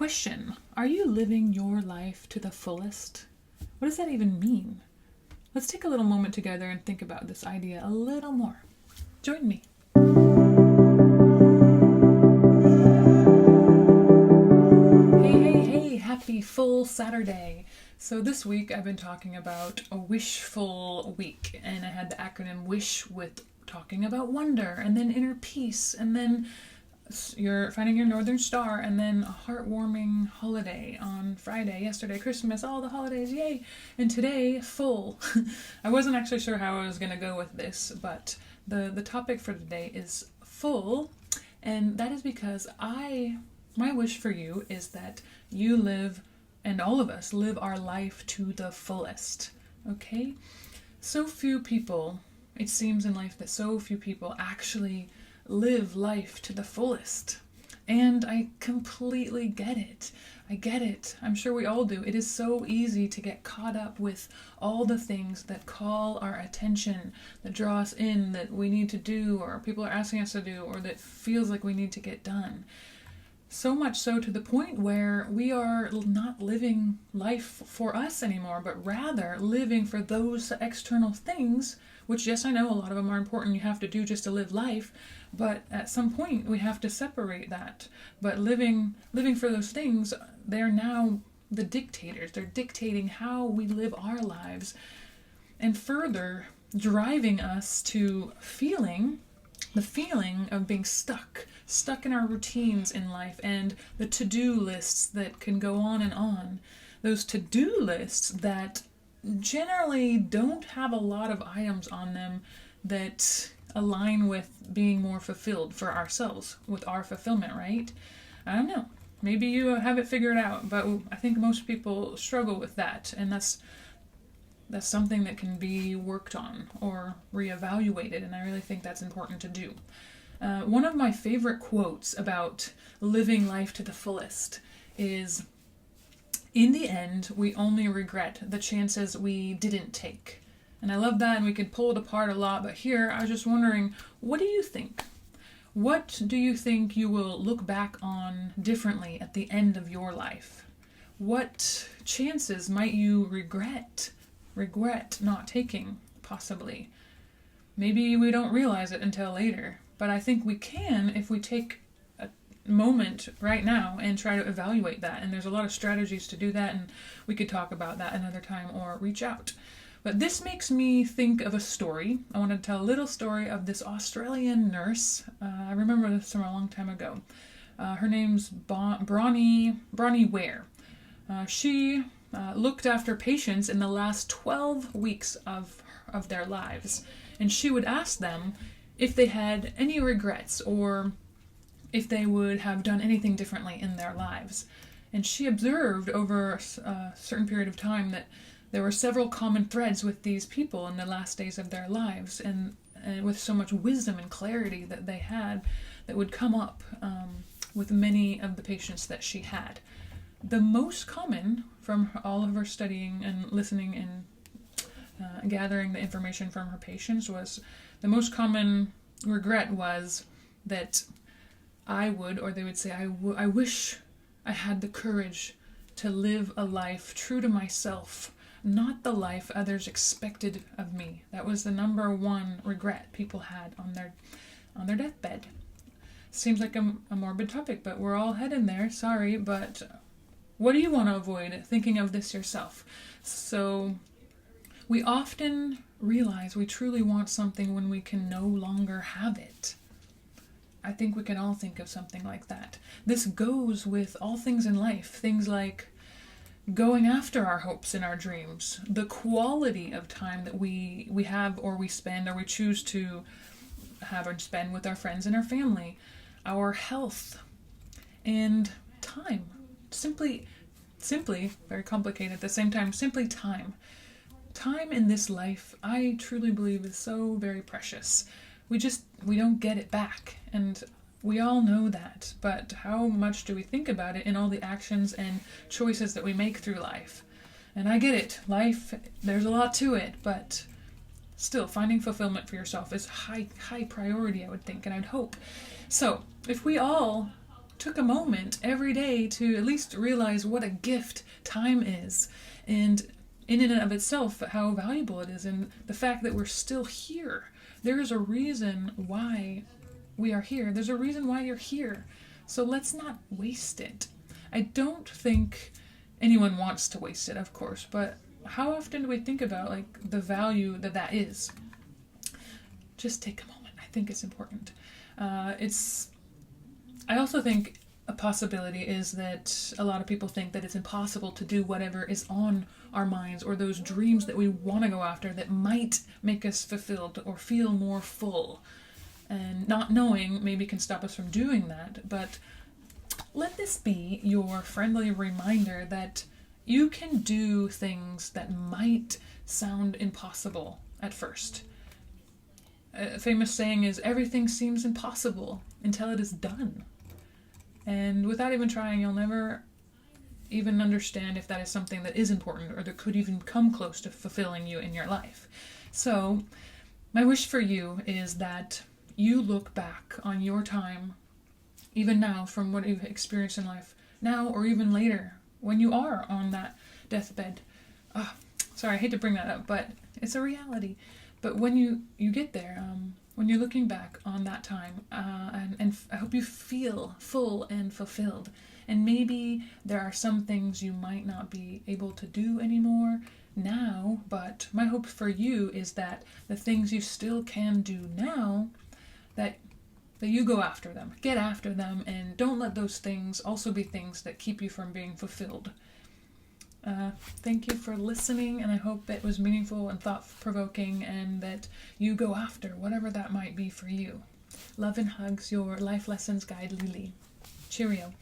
Question: are you living your life to the fullest? What does that even mean? Let's take a little moment together and think about this idea a little more. Join me. Hey, happy full Saturday. So this week I've been talking about a wishful week, and I had the acronym WISH with talking about wonder, and then inner peace, and then you're finding your northern star, and then a heartwarming holiday on Friday, yesterday Christmas, all the holidays, yay! And today, full. I wasn't actually sure how I was going to go with this, but the topic for today is full, and that is because my wish for you is that you live, and all of us live our life to the fullest, okay? So few people, it seems in life that so few people actually live life to the fullest. And I completely get it. I get it. I'm sure we all do. It is so easy to get caught up with all the things that call our attention, that draw us in, that we need to do, or people are asking us to do, or that feels like we need to get done. So much so to the point where we are not living life for us anymore, but rather living for those external things, which, yes, I know a lot of them are important, you have to do just to live life, but at some point we have to separate that. But living for those things, they're now the dictators. They're dictating how we live our lives, and further driving us to the feeling of being stuck in our routines in life, and the to-do lists that can go on and on. Those to-do lists that generally don't have a lot of items on them that align with being more fulfilled for ourselves, with our fulfillment, right? I don't know. Maybe you have it figured out, but I think most people struggle with that, and that's something that can be worked on or reevaluated, and I really think that's important to do. One of my favorite quotes about living life to the fullest is, "In the end, we only regret the chances we didn't take." And I love that, and we could pull it apart a lot, but here I was just wondering, what do you think? What do you think you will look back on differently at the end of your life? What chances might you regret not taking, possibly? Maybe we don't realize it until later, but I think we can if we take a moment right now and try to evaluate that. And there's a lot of strategies to do that, and we could talk about that another time or reach out. But this makes me think of a story. I want to tell a little story of this Australian nurse. I remember this from a long time ago. Her name's Bronnie Ware. She looked after patients in the last 12 weeks of their lives. And she would ask them if they had any regrets or if they would have done anything differently in their lives. And she observed over a certain period of time that there were several common threads with these people in the last days of their lives, and with so much wisdom and clarity that they had that would come up with many of the patients that she had. The most common from all of her studying and listening and gathering the information from her patients was, the most common regret was that they would say, I wish I had the courage to live a life true to myself, not the life others expected of me. That was the number one regret people had on their deathbed. Seems like a morbid topic, but we're all heading there. Sorry, but what do you want to avoid thinking of this yourself? So we often realize we truly want something when we can no longer have it. I think we can all think of something like that. This goes with all things in life. Things like going after our hopes and our dreams, the quality of time that we have or we spend or we choose to have or spend with our friends and our family, our health, and time. Simply, very complicated at the same time, simply time. Time in this life, I truly believe, is so very precious. We don't get it back, and we all know that, but how much do we think about it in all the actions and choices that we make through life? And I get it, life, there's a lot to it, but still, finding fulfillment for yourself is high priority, I would think, and I'd hope. So, if we all took a moment every day to at least realize what a gift time is, and in and of itself how valuable it is, and the fact that we're still here. There is a reason why we are here. There's a reason why you're here. So let's not waste it. I don't think anyone wants to waste it, of course, but how often do we think about like the value that is? Just take a moment. I think it's important. I also think a possibility is that a lot of people think that it's impossible to do whatever is on our minds, or those dreams that we want to go after that might make us fulfilled or feel more full. And not knowing maybe can stop us from doing that, but let this be your friendly reminder that you can do things that might sound impossible at first. A famous saying is, everything seems impossible until it is done. And without even trying, you'll never even understand if that is something that is important or that could even come close to fulfilling you in your life. So, my wish for you is that you look back on your time, even now, from what you've experienced in life, now or even later, when you are on that deathbed. Sorry, I hate to bring that up, but it's a reality. But when you get there, when you're looking back on that time, and I hope you feel full and fulfilled. And maybe there are some things you might not be able to do anymore now, but my hope for you is that the things you still can do now, that you go after them, get after them, and don't let those things also be things that keep you from being fulfilled. Thank you for listening, and I hope it was meaningful and thought-provoking, and that you go after whatever that might be for you. Love and hugs, your Life Lessons Guide, Lily. Cheerio.